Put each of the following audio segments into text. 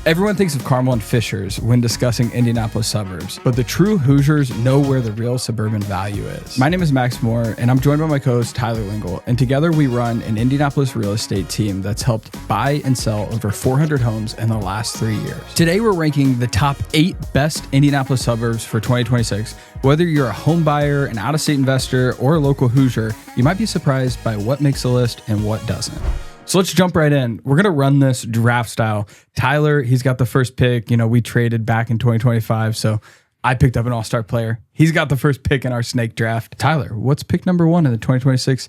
Everyone thinks of Carmel and Fishers when discussing Indianapolis suburbs, but the true Hoosiers know where the real suburban value is. My name is Max Moore, and I'm joined by my co-host Tyler Lingle, and together we run an Indianapolis real estate team that's helped buy and sell over 400 homes in the last 3 years. Today we're ranking the top 8 best Indianapolis suburbs for 2026. Whether you're a home buyer, an out-of-state investor, or a local Hoosier, you might be surprised by what makes the list and what doesn't. So let's jump right in. We're going to run this draft style. Tyler, he's got the first pick. You know, we traded back in 2025, so I picked up an all-star player. He's got the first pick in our snake draft. Tyler, what's pick number 1 in the 2026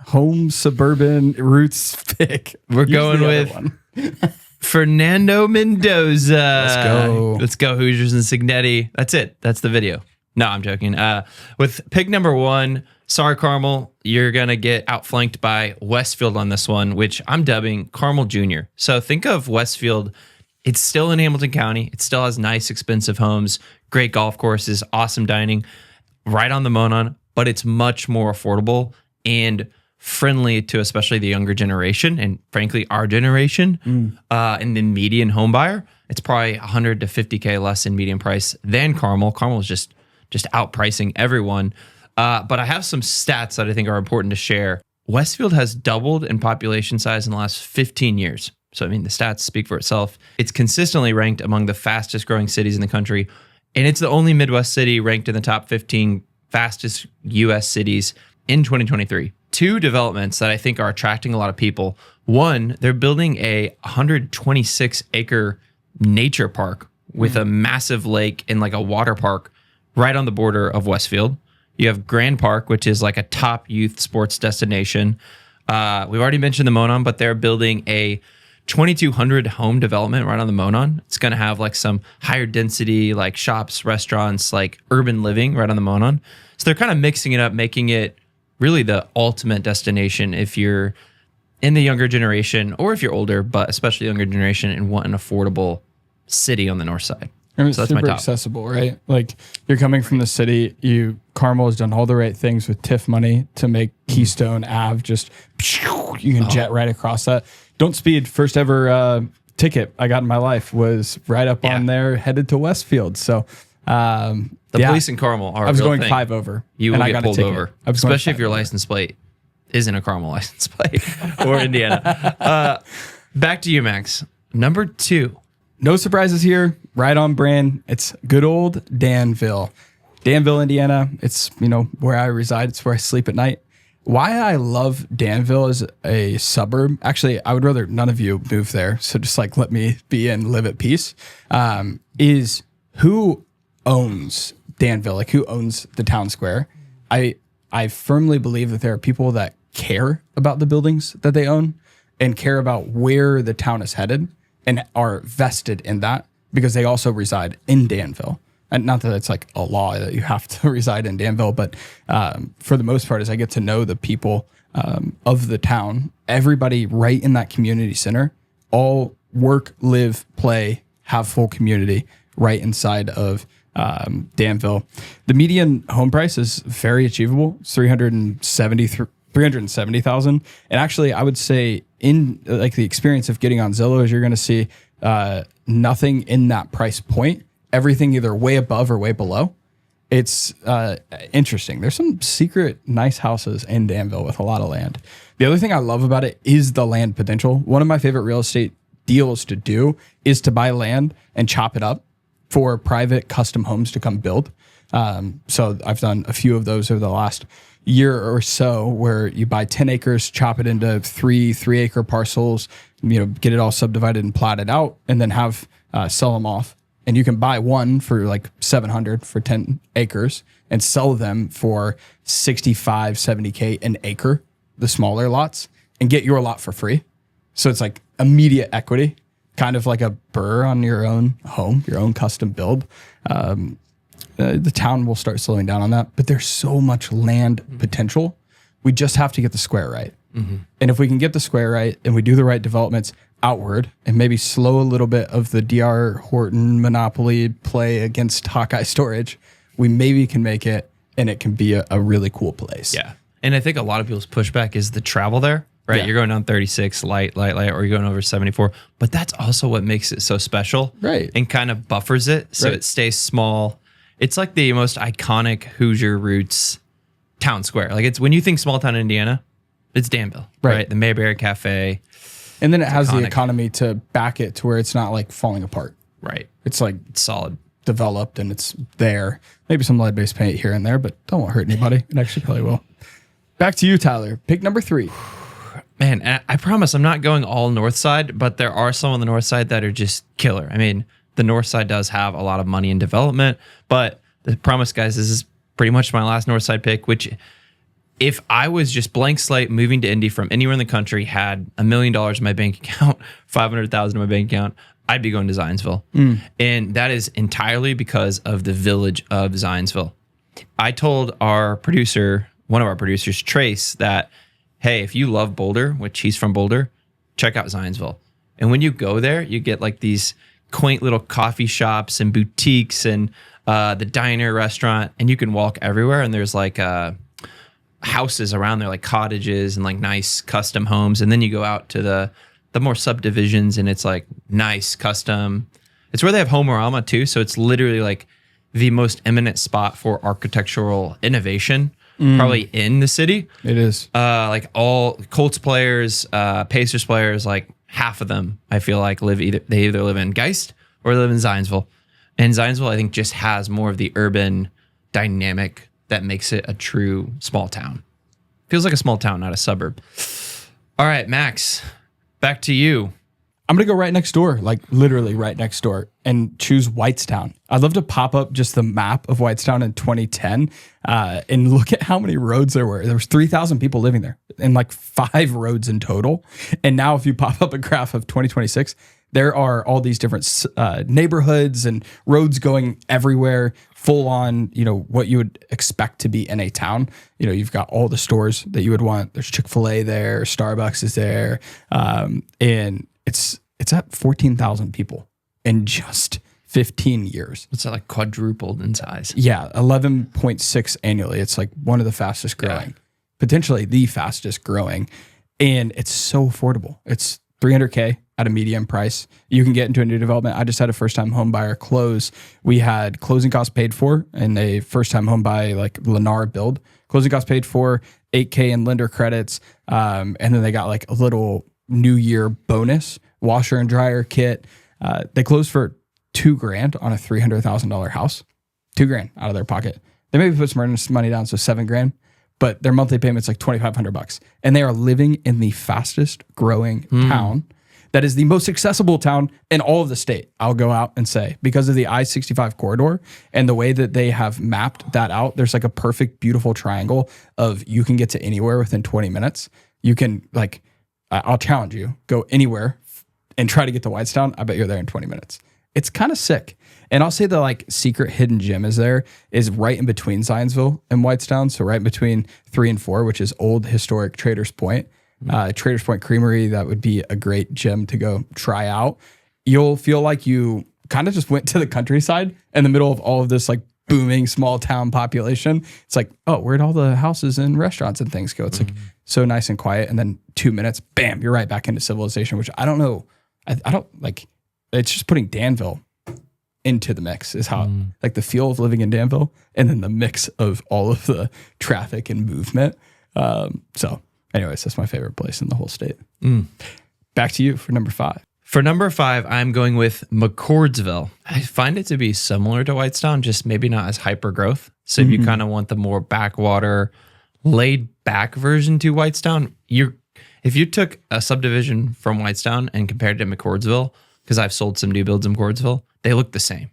home suburban roots pick? We're going with Fernando Mendoza. Let's go Hoosiers and Signetti. That's it. That's the video. No, I'm joking. With pick number 1, sorry, Carmel, you're going to get outflanked by Westfield on this one, which I'm dubbing Carmel Jr. So think of Westfield. It's still in Hamilton County. It still has nice, expensive homes, great golf courses, awesome dining, right on the Monon, but it's much more affordable and friendly to especially the younger generation and frankly our generation. And the median home buyer, it's probably $100 to $50K less in median price than Carmel. Carmel is just outpricing everyone. But I have some stats that I think are important to share. Westfield has doubled in population size in the last 15 years. So, I mean, the stats speak for itself. It's consistently ranked among the fastest growing cities in the country. And it's the only Midwest city ranked in the top 15 fastest U.S. cities in 2023. 2 developments that I think are attracting a lot of people. One, they're building a 126-acre nature park with a massive lake and like a water park right on the border of Westfield. You have Grand Park, which is like a top youth sports destination. We've already mentioned the Monon, but they're building a 2,200 home development right on the Monon. It's going to have like some higher density, like shops, restaurants, like urban living right on the Monon. So they're kind of mixing it up, making it really the ultimate destination if you're in the younger generation or if you're older, but especially younger generation and want an affordable city on the north side. I mean, it's so super accessible, right? Like you're coming from the city, Carmel has done all the right things with TIF money to make Keystone Ave just, you can jet right across that. Don't speed, first ever ticket I got in my life was right up on there, headed to Westfield. So the police in Carmel are I was a real going thing. 5 over. You will get pulled over, especially if your license plate isn't a Carmel license plate or Indiana. Back to you, Max. Number 2. No surprises here, right on brand. It's good old Danville. Danville, Indiana. It's, where I reside. It's where I sleep at night. Why I love Danville as a suburb, actually, I would rather none of you move there, so just like let me be and live at peace, is who owns Danville, like who owns the town square. I firmly believe that there are people that care about the buildings that they own and care about where the town is headed and are vested in that because they also reside in Danville. And not that it's like a law that you have to reside in Danville, but for the most part, as I get to know the people of the town, everybody right in that community center, all work, live, play, have full community right inside of Danville. The median home price is very achievable. It's $370,000. And actually, I would say in like the experience of getting on Zillow is you're going to see nothing in that price point, everything either way above or way below. It's interesting. There's some secret nice houses in Danville with a lot of land. The other thing I love about it is the land potential. One of my favorite real estate deals to do is to buy land and chop it up for private custom homes to come build. So I've done a few of those over the last year or so where you buy 10 acres, chop it into 3-acre parcels, get it all subdivided and platted out and then have sell them off. And you can buy one for like $700 for 10 acres and sell them for $65, $70K an acre, the smaller lots, and get your lot for free. So it's like immediate equity, kind of like a burr on your own home, your own custom build. The town will start slowing down on that, but there's so much land potential. We just have to get the square right. And if we can get the square right and we do the right developments outward and maybe slow a little bit of the DR Horton monopoly play against Hawkeye Storage, we maybe can make it and it can be a really cool place. Yeah. And I think a lot of people's pushback is the travel there. right? Yeah. You're going down 36 light, or you're going over 74. But that's also what makes it so special. Right. And kind of buffers it so it stays small. It's like the most iconic Hoosier roots town square. Like it's when you think small town Indiana, it's Danville, right? The Mayberry Cafe. And then it has the economy to back it to where it's not like falling apart. Right. It's like It's solid. developed and it's there. Maybe some lead-based paint here and there, but don't hurt anybody. It actually probably will. Back to you, Tyler. Pick number 3. Man, I promise I'm not going all north side, but there are some on the north side that are just killer. I mean, the north side does have a lot of money in development, but the promise, guys, this is pretty much my last north side pick, which if I was just blank slate moving to Indy from anywhere in the country, had $1 million in my bank account, 500,000 in my bank account, I'd be going to Zionsville. And that is entirely because of the village of Zionsville. I told our producer, one of our producers, Trace, that, hey, if you love Boulder, which he's from Boulder, check out Zionsville. And when you go there, you get like these quaint little coffee shops and boutiques and the diner restaurant, and you can walk everywhere. And there's like houses around there, like cottages and like nice custom homes. And then you go out to the more subdivisions and it's like nice custom. It's where they have Homeorama too. So it's literally like the most eminent spot for architectural innovation probably in the city. It is. Like all Colts players, Pacers players, like half of them, I feel like they either live in Geist or live in Zionsville. And Zionsville, I think, just has more of the urban dynamic that makes it a true small town. Feels like a small town, not a suburb. All right, Max, back to you. I'm going to go right next door, like literally right next door, and choose Whitestown. I'd love to pop up just the map of Whitestown in 2010 and look at how many roads there were. There was 3,000 people living there and like 5 roads in total. And now if you pop up a graph of 2026, there are all these different neighborhoods and roads going everywhere, full on, what you would expect to be in a town. You've got all the stores that you would want. There's Chick-fil-A there, Starbucks is there. And it's at 14,000 people in just 15 years. It's like quadrupled in size. Yeah, 11.6 annually. It's like one of the fastest growing, potentially the fastest growing. And it's so affordable. It's $300K at a medium price. You can get into a new development. I just had a first-time home buyer close. We had closing costs paid for and a first-time home buy like Lennar build. Closing costs paid for, $8K in lender credits. And then they got like a little New Year bonus, washer and dryer kit. They closed for $2,000 on a $300,000 house. $2,000 out of their pocket. They maybe put some earnest money down, so $7,000, but their monthly payment's like $2,500, and they are living in the fastest growing town. That is the most accessible town in all of the state. I'll go out and say, because of the I-65 corridor and the way that they have mapped that out. There's like a perfect, beautiful triangle of you can get to anywhere within 20 minutes. You can I'll challenge you, go anywhere and try to get to Whitestown. I bet you're there in 20 minutes. It's kind of sick. And I'll say the like secret hidden gem is right in between Zionsville and Whitestown. So right between 3 and 4, which is old historic Traders Point. Traders Point Creamery, that would be a great gym to go try out. You'll feel like you kind of just went to the countryside in the middle of all of this like booming small town population. It's like, oh, where'd all the houses and restaurants and things go? It's like so nice and quiet. And then 2 minutes, bam, you're right back into civilization, which I don't know. I don't like, it's just putting Danville into the mix is how like the feel of living in Danville and then the mix of all of the traffic and movement. So anyways, that's my favorite place in the whole state. Back to you for number 5. For number 5, I'm going with McCordsville. I find it to be similar to Whitestown, just maybe not as hyper growth. So if you kind of want the more backwater, laid back version to Whitestown, if you took a subdivision from Whitestown and compared it to McCordsville, because I've sold some new builds in McCordsville, they look the same.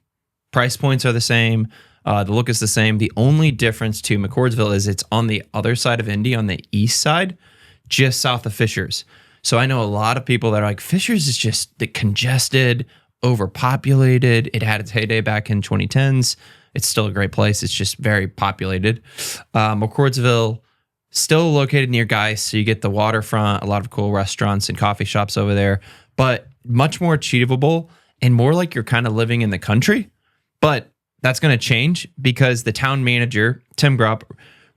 Price points are the same. The look is the same. The only difference to McCordsville is it's on the other side of Indy, on the east side, just south of Fishers. So I know a lot of people that are like, Fishers is just congested, overpopulated. It had its heyday back in 2010s. It's still a great place. It's just very populated. McCordsville, still located near Geist, so you get the waterfront, a lot of cool restaurants and coffee shops over there, but much more achievable and more like you're kind of living in the country. But that's going to change because the town manager, Tim Gropp,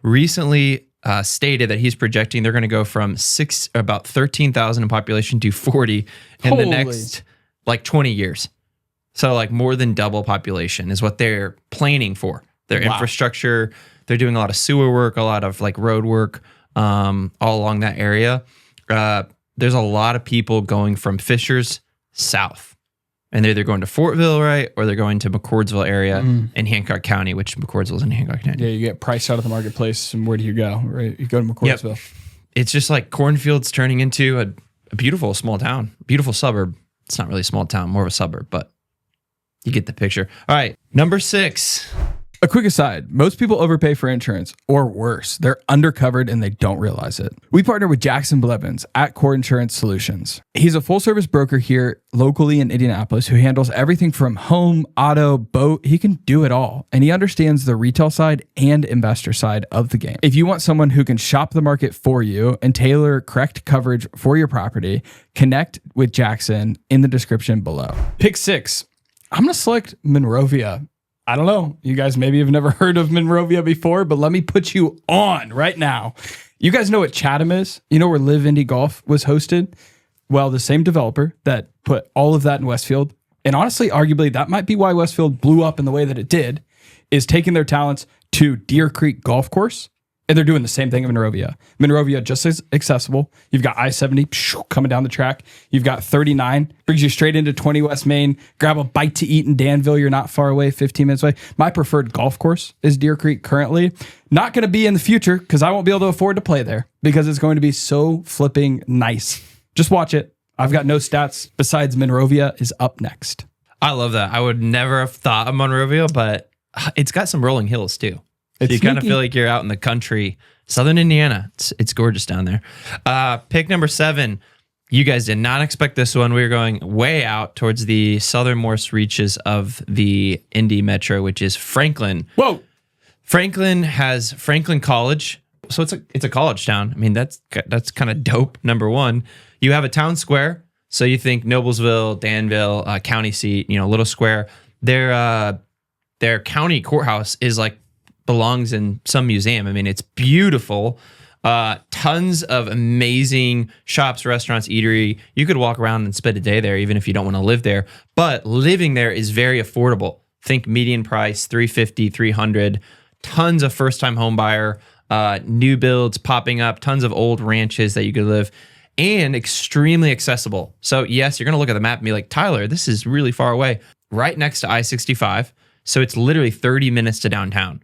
recently stated that he's projecting they're going to go from about 13,000 in population to 40 in the next like 20 years. So like more than double population is what they're planning for. Their infrastructure, they're doing a lot of sewer work, a lot of like road work all along that area. There's a lot of people going from Fishers south. And they're either going to Fortville, right? Or they're going to McCordsville area in Hancock County, which McCordsville is in Hancock County. Yeah, you get priced out of the marketplace, and where do you go? Right, you go to McCordsville. Yep. It's just like cornfields turning into a beautiful small town, beautiful suburb. It's not really a small town, more of a suburb, but you get the picture. All right, number 6. A quick aside, most people overpay for insurance, or worse, they're undercovered and they don't realize it. We partner with jblevins at Core Insurance Solutions. He's a full-service broker here locally in Indianapolis who handles everything from home, auto, boat. He can do it all, and he understands the retail side and investor side of the game. If you want someone who can shop the market for you and tailor correct coverage for your property, connect with Jackson in the description below. Pick 6. I'm going to select Monrovia. I don't know. You guys maybe have never heard of Monrovia before, but let me put you on right now. You guys know what Chatham is? You know where Live Indy Golf was hosted? Well, the same developer that put all of that in Westfield, and honestly, arguably, that might be why Westfield blew up in the way that it did, is taking their talents to Deer Creek Golf Course, and they're doing the same thing in Monrovia. Monrovia, just as accessible. You've got I-70 coming down the track. You've got 39, brings you straight into 20 West Main. Grab a bite to eat in Danville. You're not far away, 15 minutes away. My preferred golf course is Deer Creek currently. Not going to be in the future because I won't be able to afford to play there because it's going to be so flipping nice. Just watch it. I've got no stats besides Monrovia is up next. I love that. I would never have thought of Monrovia, but it's got some rolling hills too. You kind of feel like you're out in the country. Southern Indiana. It's gorgeous down there. Pick number 7. You guys did not expect this one. We were going way out towards the southernmost reaches of the Indy Metro, which is Franklin. Whoa. Franklin has Franklin College. So it's a college town. I mean, that's kind of dope, number 1. You have a town square. So you think Noblesville, Danville, county seat, little square. Their county courthouse is like belongs in some museum. I mean, it's beautiful. Tons of amazing shops, restaurants, eatery. You could walk around and spend a day there, even if you don't want to live there. But living there is very affordable. Think median price, $350, $300. Tons of first-time home buyer, new builds popping up, tons of old ranches that you could live, and extremely accessible. So yes, you're going to look at the map and be like, Tyler, this is really far away. Right next to I-65. So it's literally 30 minutes to downtown.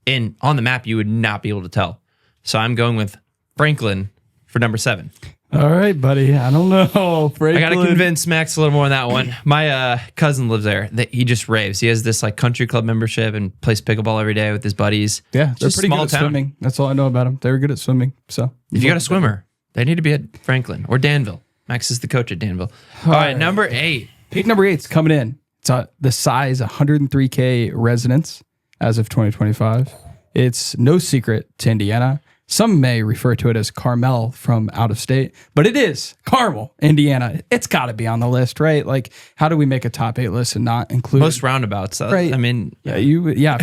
And on the map, you would not be able to tell. So I'm going with Franklin for number 7. All right, buddy. I don't know. Franklin. I got to convince Max a little more on that one. My cousin lives there. He just raves. He has this like country club membership and plays pickleball every day with his buddies. Yeah, they're pretty good at swimming. That's all I know about them. They're good at swimming. So if you got a swimmer, they need to be at Franklin or Danville. Max is the coach at Danville. All right, number 8. Pick number 8's coming in. It's the size 103K residents as of 2025. It's no secret to Indiana. Some may refer to it as Carmel from out of state, but it is Carmel, Indiana. It's got to be on the list, right? Like, how do we make a top 8 list and not include most roundabouts? Right. I mean, if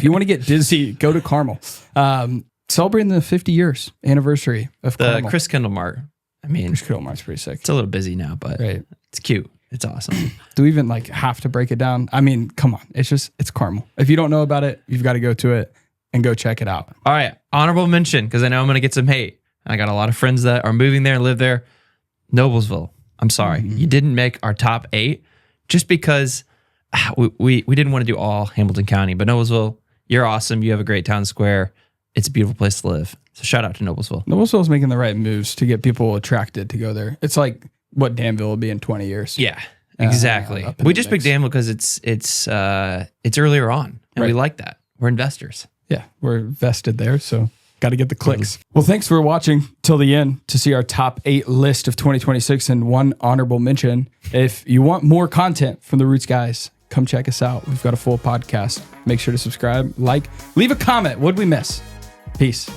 you want to get dizzy, go to Carmel. Celebrating the 50 years anniversary of Carmel. The Chris Kendall Mart. I mean, Chris Kendall Mart's pretty sick. It's a little busy now, but it's cute. It's awesome. Do we even have to break it down? I mean, come on. It's Carmel. If you don't know about it, you've got to go to it and go check it out. All right. Honorable mention, because I know I'm going to get some hate. I got a lot of friends that are moving there and live there. Noblesville. I'm sorry. You didn't make our top 8 just because we didn't want to do all Hamilton County. But Noblesville, you're awesome. You have a great town square. It's a beautiful place to live. So shout out to Noblesville. Noblesville's making the right moves to get people attracted to go there. It's like what Danville will be in 20 years. Yeah, exactly. We just picked Danville because it's earlier on, and we like that. We're investors. Yeah, we're vested there, so got to get the clicks. Well, thanks for watching till the end to see our top 8 list of 2026 and one honorable mention. If you want more content from the Roots guys, come check us out. We've got a full podcast. Make sure to subscribe, leave a comment. What'd we miss? Peace.